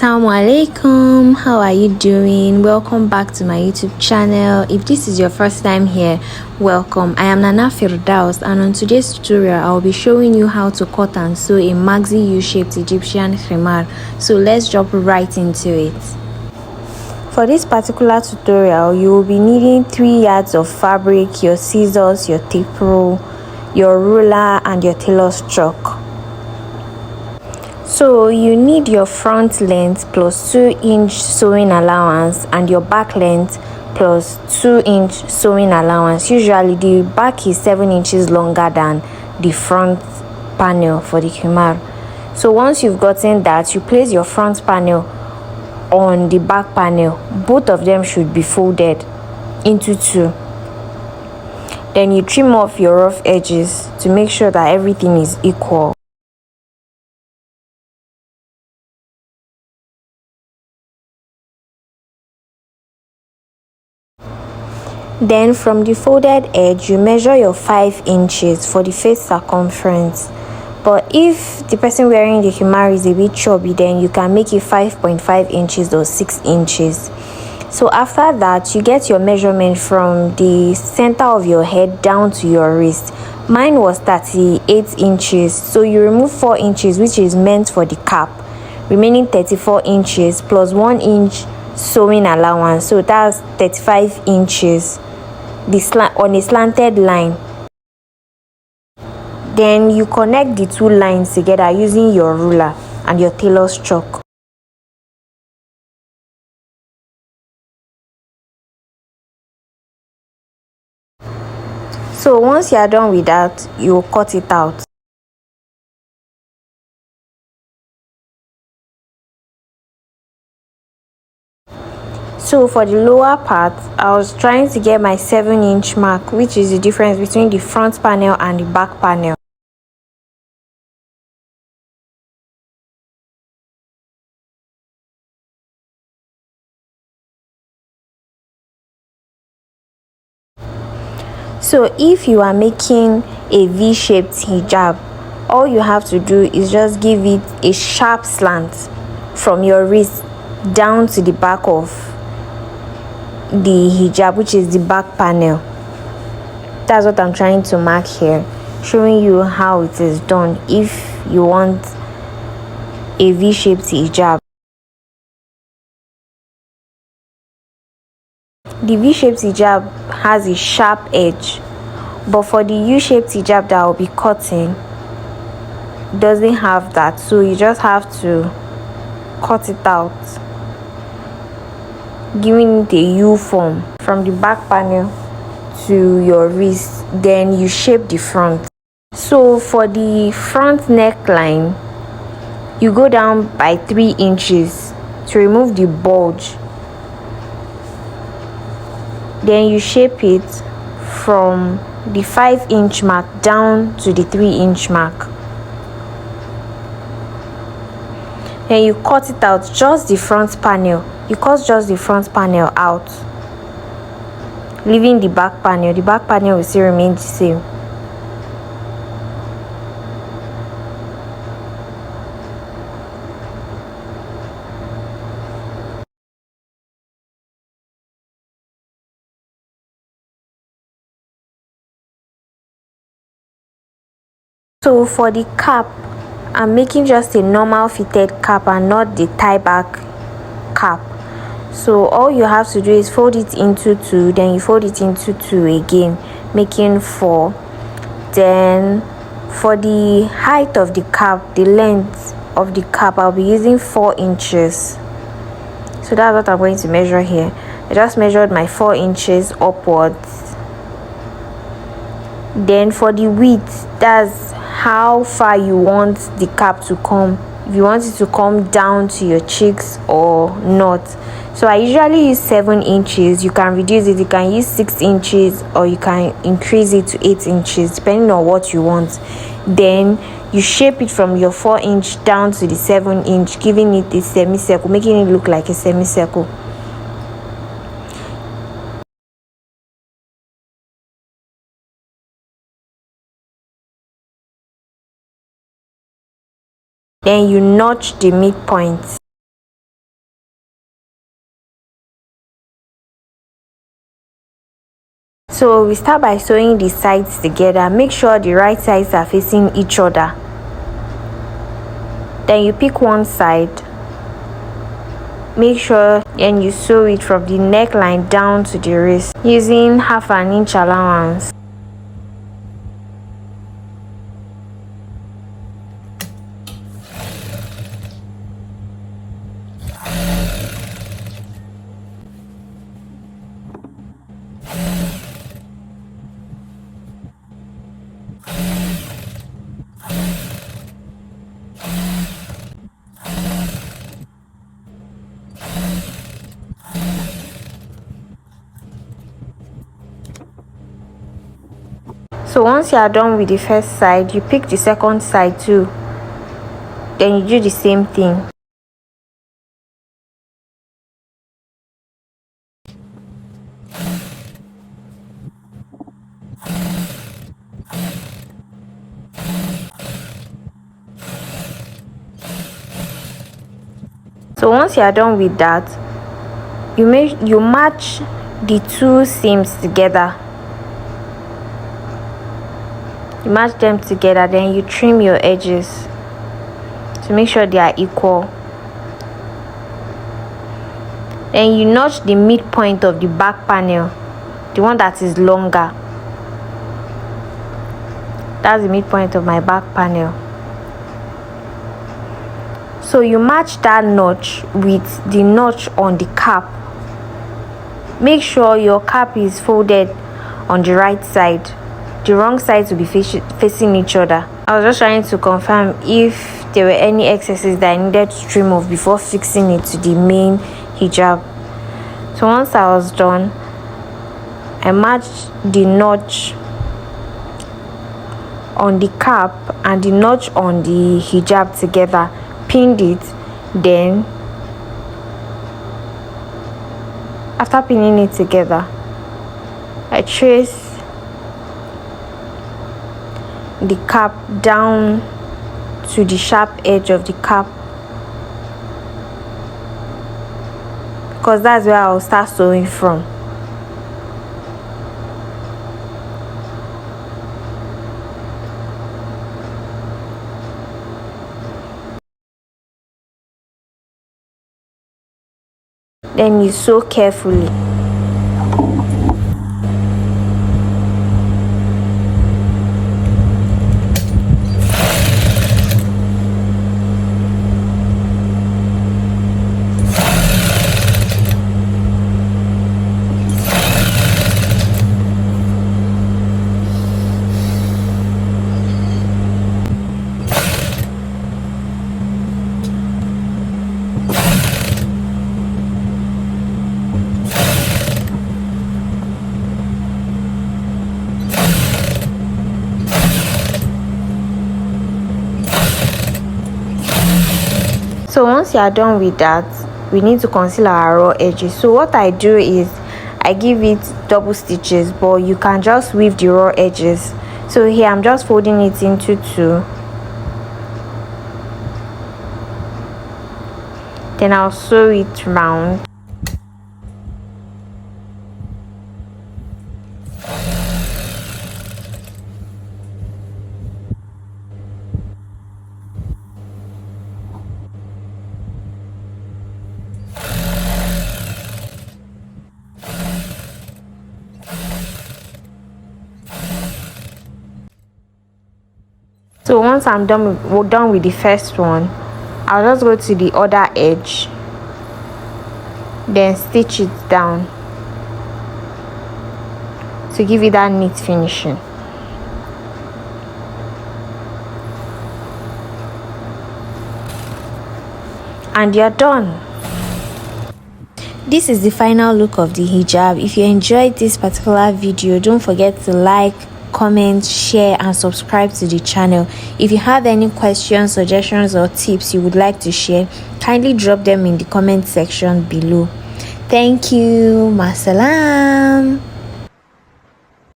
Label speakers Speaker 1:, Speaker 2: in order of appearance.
Speaker 1: Assalamu alaikum, how are you doing? Welcome back to my YouTube channel. If this is your first time here, welcome. I am Nana Firdaus, and on today's tutorial I'll be showing you how to cut and sew a maxi U-shaped Egyptian khimar. So let's jump right into it. For this particular tutorial, you will be needing 3 yards of fabric, your scissors, your tape rule, your ruler, and your tailor's chalk. So you need your front length plus 2-inch sewing allowance and your back length plus 2-inch sewing allowance. Usually the back is 7 inches longer than the front panel for the khimar. So once you've gotten that, you place your front panel on the back panel. Both of them should be folded into 2. Then you trim off your rough edges to make sure that everything is equal. Then from the folded edge, you measure your 5 inches for the face circumference. But if the person wearing the khimar is a bit chubby, then you can make it 5.5 inches or 6 inches. So after that, you get your measurement from the center of your head down to your wrist. Mine was 38 inches. So you remove 4 inches, which is meant for the cap, remaining 34 inches plus 1 inch sewing allowance. So that's 35 inches. On a slanted line. Then you connect the 2 lines together using your ruler and your tailor's chalk. So once you are done with that, you will cut it out. So for the lower part, I was trying to get my 7-inch mark, which is the difference between the front panel and the back panel. So if you are making a V-shaped hijab, all you have to do is just give it a sharp slant from your wrist down to the back of the hijab, which is the back panel. That's what I'm trying to mark here, showing you how it is done if you want a V-shaped hijab. The V-shaped hijab has a sharp edge, but for the U-shaped hijab that I'll be cutting, doesn't have that. So you just have to cut it out, giving it a U form from the back panel to your wrist. Then you shape the front. So for the front neckline, you go down by 3 inches to remove the bulge. Then you shape it from the 5-inch mark down to the 3-inch mark. Then you cut it out, just the front panel. You cut just the front panel out, leaving the back panel. The back panel will still remain the same. So for the cap, I'm making just a normal fitted cap and not the tie back cap. So all you have to do is fold it into 2, then you fold it into 2 again, making 4. Then for the height of the cap, the length of the cap, I'll be using 4 inches. So that's what I'm going to measure here. I just measured my 4 inches upwards. Then for the width, that's how far you want the cap to come, if you want it to come down to your cheeks or not. So I usually use 7 inches. You can reduce it, you can use 6 inches, or you can increase it to 8 inches depending on what you want. Then you shape it from your 4-inch down to the 7-inch, giving it a semicircle, making it look like a semicircle. Then you notch the midpoint. So we start by sewing the sides together. Make sure the right sides are facing each other. Then you pick one side, make sure and you sew it from the neckline down to the wrist using 1/2 inch allowance. So once you are done with the first side, you pick the second side too. Then you do the same thing. So once you are done with that, you match the two seams together. You match them together, then you trim your edges to make sure they are equal. Then you notch the midpoint of the back panel, the one that is longer. That's the midpoint of my back panel. So you match that notch with the notch on the cap. Make sure your cap is folded on the right side. The wrong sides will be facing each other. I was just trying to confirm if there were any excesses that I needed to trim off before fixing it to the main hijab. So once I was done, I matched the notch on the cap and the notch on the hijab together, pinned it. Then after pinning it together, I trace the cap down to the sharp edge of the cap, because that's where I'll start sewing from. Then you sew carefully. So once you are done with that, we need to conceal our raw edges. So what I do is I give it double stitches, but you can just weave the raw edges. So here I'm just folding it into two. Then I'll sew it round. So once I'm done with the first one, I'll just go to the other edge, then stitch it down to give it that neat finishing. And you're done. This is the final look of the hijab. If you enjoyed this particular video, don't forget to like, comment, share and subscribe to the channel. If you have any questions, suggestions or tips you would like to share, kindly drop them in the comment section below. Thank you. Masalam.